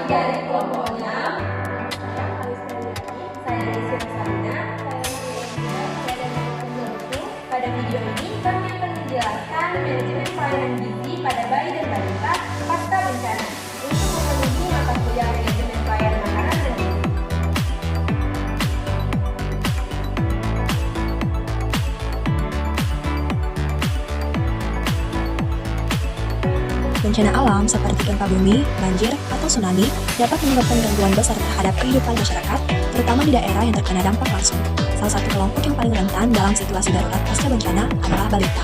dari kelompok 6. Saya Kalis Mariani. Saya Desi Rosalina. Pada video ini kami akan menjelaskan manajemen pelayanan gizi pada bayi dan balita pasca bencana untuk memenuhi mata kuliah manajemen pelayanan makanan dan gizi. Bencana alam seperti gempa bumi, banjir, atau tsunami dapat menyebabkan gangguan besar terhadap kehidupan masyarakat, terutama di daerah yang terkena dampak langsung. Salah satu kelompok yang paling rentan dalam situasi darurat pasca bencana adalah balita.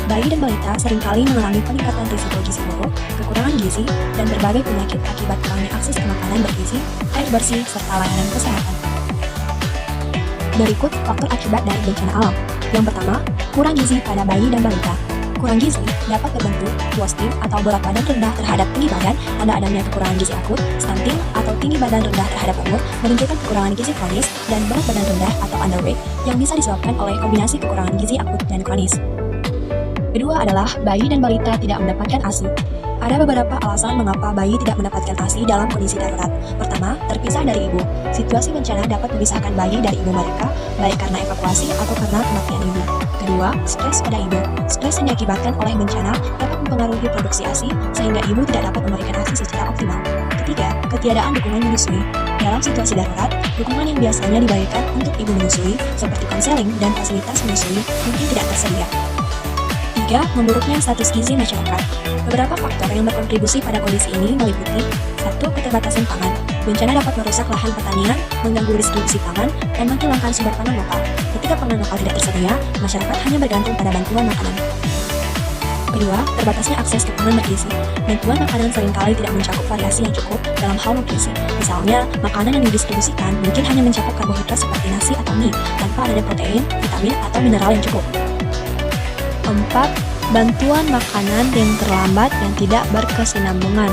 Bayi dan balita seringkali mengalami peningkatan risiko gizi buruk, kekurangan gizi, dan berbagai penyakit akibat kurangnya akses ke makanan bergizi, air bersih, serta layanan kesehatan. Berikut faktor akibat dari bencana alam. Yang pertama, kurang gizi pada bayi dan balita. Kurang gizi dapat berbentuk wasting atau berat badan rendah terhadap tinggi badan, tanda adanya kekurangan gizi akut, stunting atau tinggi badan rendah terhadap umur menunjukkan kekurangan gizi kronis, dan berat badan rendah atau underweight yang bisa disebabkan oleh kombinasi kekurangan gizi akut dan kronis. Kedua adalah bayi dan balita tidak mendapatkan ASI. Ada beberapa alasan mengapa bayi tidak mendapatkan ASI dalam kondisi darurat. Pertama, terpisah dari ibu. Situasi bencana dapat memisahkan bayi dari ibu mereka, baik karena evakuasi atau karena kematian ibu. Kedua, stres pada ibu. Stres yang diakibatkan oleh bencana dapat mempengaruhi produksi ASI, sehingga ibu tidak dapat memberikan ASI secara optimal. Ketiga, ketiadaan dukungan menyusui. Dalam situasi darurat, dukungan yang biasanya diberikan untuk ibu menyusui, seperti konseling dan fasilitas menyusui, mungkin tidak tersedia. 3. Memburuknya status gizi masyarakat. Beberapa faktor yang berkontribusi pada kondisi ini meliputi 1. Keterbatasan pangan. Bencana dapat merusak lahan pertanian, mengganggu distribusi pangan, dan menghilangkan sumber pangan lokal. Ketika pangan lokal tidak tersedia, masyarakat hanya bergantung pada bantuan makanan. Kedua, terbatasnya akses ke pangan bergizi. Bantuan makanan seringkali tidak mencakup variasi yang cukup dalam hal nutrisi. Misalnya, makanan yang didistribusikan mungkin hanya mencakup karbohidrat seperti nasi atau mie, tanpa adanya protein, vitamin, atau mineral yang cukup. 4. Bantuan makanan yang terlambat dan tidak berkesinambungan.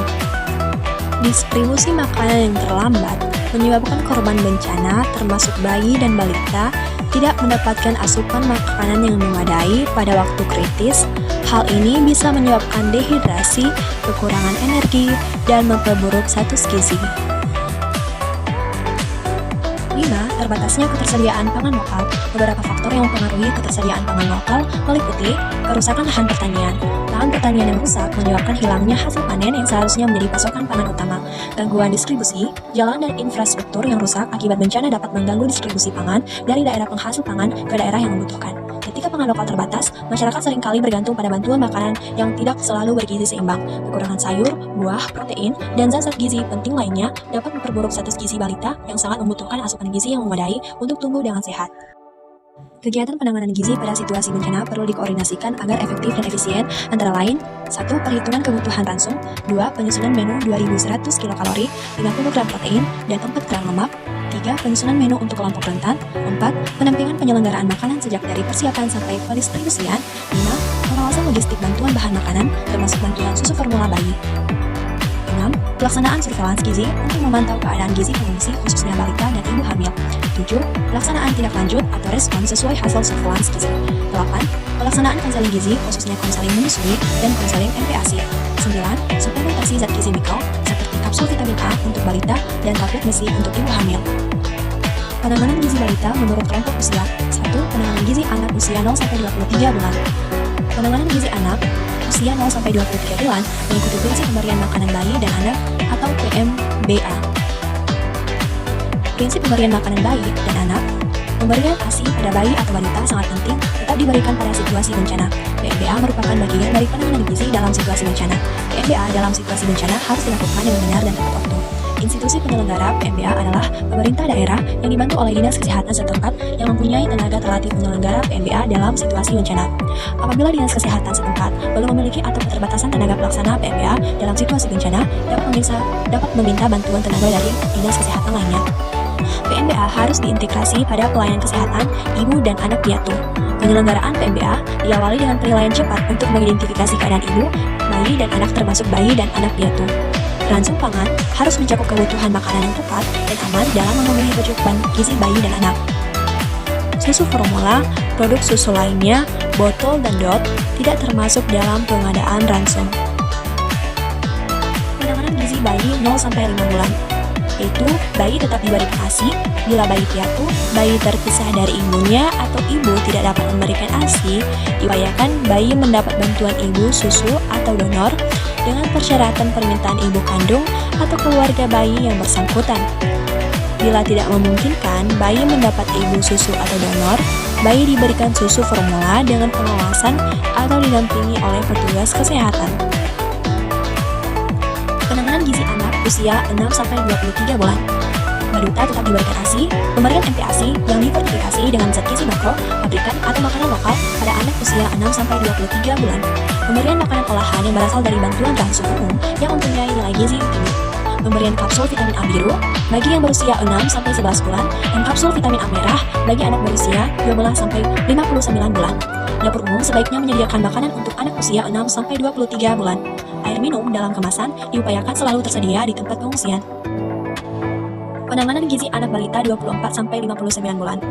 Distribusi makanan yang terlambat menyebabkan korban bencana, termasuk bayi dan balita, tidak mendapatkan asupan makanan yang memadai pada waktu kritis. Hal ini bisa menyebabkan dehidrasi, kekurangan energi, dan memperburuk status gizi. 5. Terbatasnya ketersediaan pangan lokal. Beberapa faktor yang mempengaruhi ketersediaan pangan lokal meliputi kerusakan lahan pertanian. Lahan pertanian yang rusak menyebabkan hilangnya hasil panen yang seharusnya menjadi pasokan pangan utama. Gangguan distribusi, jalan dan infrastruktur yang rusak akibat bencana dapat mengganggu distribusi pangan dari daerah penghasil pangan ke daerah yang membutuhkan. Ketika pangan lokal terbatas, masyarakat seringkali bergantung pada bantuan makanan yang tidak selalu bergizi seimbang. Kekurangan sayur, buah, protein, dan zat-zat gizi penting lainnya dapat memperburuk status gizi balita yang sangat membutuhkan asupan gizi yang memadai untuk tumbuh dengan sehat. Kegiatan penanganan gizi pada situasi bencana perlu dikoordinasikan agar efektif dan efisien, antara lain 1. Perhitungan kebutuhan ransum, 2. Penyusunan menu 2100 kilokalori, 50 gram protein, dan 4 gram lemak, 3. Penyusunan menu untuk kelompok rentan, 4. Pendampingan penyelenggaraan makanan sejak dari persiapan sampai pendistribusian, 5. Pengawasan logistik bantuan bahan makanan, termasuk bantuan susu formula bayi. 6. Pelaksanaan surveillance gizi untuk memantau keadaan gizi pengungsi khususnya balita dan ibu hamil. 7. Pelaksanaan tindak lanjut atau respon sesuai hasil surveillance gizi. 8. Pelaksanaan konseling gizi khususnya konseling menyusui dan konseling MPASI. 9. Suplementasi zat gizi nikel seperti kapsul vitamin A untuk balita dan tablet besi untuk ibu hamil. Penanganan gizi balita menurut kelompok usia. 1. Penanganan gizi anak usia 0-23 bulan. Penanganan gizi anak usia 0-23 bulan mengikuti prinsip pemberian makanan bayi dan anak atau PMBA. Prinsip pemberian makanan bayi dan anak. Pemberian ASI pada bayi atau balita sangat penting tetap diberikan pada situasi bencana. PMBA merupakan bagian dari penanganan gizi dalam situasi bencana. PMBA dalam situasi bencana harus dilakukan dengan benar dan tepat waktu. Institusi penyelenggara PMBA adalah pemerintah daerah yang dibantu oleh dinas kesehatan setempat yang mempunyai tenaga terlatih penyelenggara PMBA dalam situasi bencana. Apabila dinas kesehatan setempat belum memiliki atau keterbatasan tenaga pelaksana PMBA dalam situasi bencana, dapat meminta bantuan tenaga dari dinas kesehatan lainnya. PMBA harus diintegrasi pada pelayanan kesehatan ibu dan anak piatu. Penyelenggaraan PMBA diawali dengan penilaian cepat untuk mengidentifikasi keadaan ibu, bayi, dan anak termasuk bayi dan anak piatu. Ransum pangan harus mencakup kebutuhan makanan yang tepat dan aman dalam memenuhi kecukupan gizi bayi dan anak. Susu formula, produk susu lainnya, botol, dan dot tidak termasuk dalam pengadaan ransum. Penanganan gizi bayi 0-5 bulan, yaitu bayi tetap diberikan ASI bila bayi piatu, bayi terpisah dari ibunya, atau ibu tidak dapat memberikan ASI. Diupayakan bayi mendapat bantuan ibu susu atau donor dengan persyaratan permintaan ibu kandung atau keluarga bayi yang bersangkutan. Bila tidak memungkinkan bayi mendapat ibu susu atau donor, bayi diberikan susu formula dengan pengawasan atau didampingi oleh petugas kesehatan. Penanganan gizi anak usia 6-23 bulan. Balita tetap diberikan ASI, pemberian MPASI yang disertifikasi dengan zat gizi makro, pabrikan atau makanan lokal pada anak usia 6-23 bulan. Pemberian makanan olahan yang berasal dari bantuan rahasia umum yang mempunyai nilai gizi tinggi. Pemberian kapsul vitamin A biru bagi yang berusia 6-11 bulan dan kapsul vitamin A merah bagi anak berusia 12-59 bulan. Dapur umum sebaiknya menyediakan makanan untuk anak usia 6-23 bulan. Air minum dalam kemasan diupayakan selalu tersedia di tempat pengungsian. Penanganan gizi anak balita 24-59 bulan,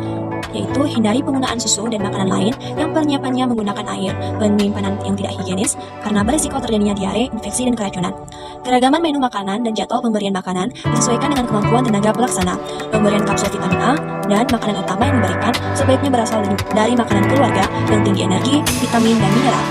yaitu hindari penggunaan susu dan makanan lain yang penyiapannya menggunakan air penyimpanan yang tidak higienis karena berisiko terjadinya diare, infeksi, dan keracunan. Keragaman menu makanan dan jadwal pemberian makanan disesuaikan dengan kemampuan tenaga pelaksana. Pemberian kapsul vitamin A dan makanan utama yang diberikan sebaiknya berasal dari makanan keluarga yang tinggi energi, vitamin, dan mineral.